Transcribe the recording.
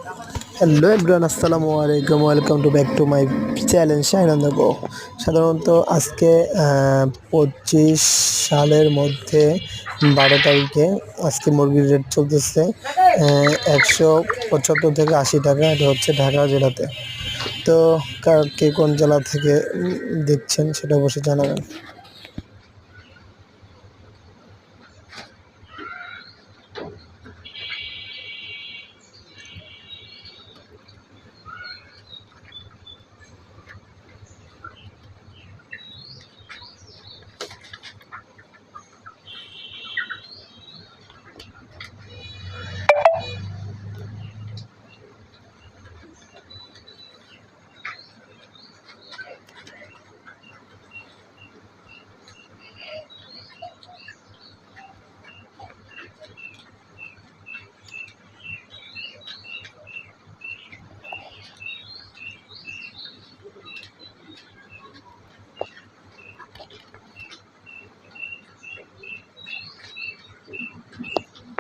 Hello everyone, আসসালামু আলাইকুম। Welcome to back to my channel Shahin গো। সাধারণত আজকে 25 সালের মধ্যে 12 তারিখে আজকে মুরগির রেট চলতেছে 175 থেকে 80 টাকা। এটা হচ্ছে ঢাকা জেলাতে। তো কে কোন জেলা থেকে দেখছেন সেটা অবশ্যই জানাবেন।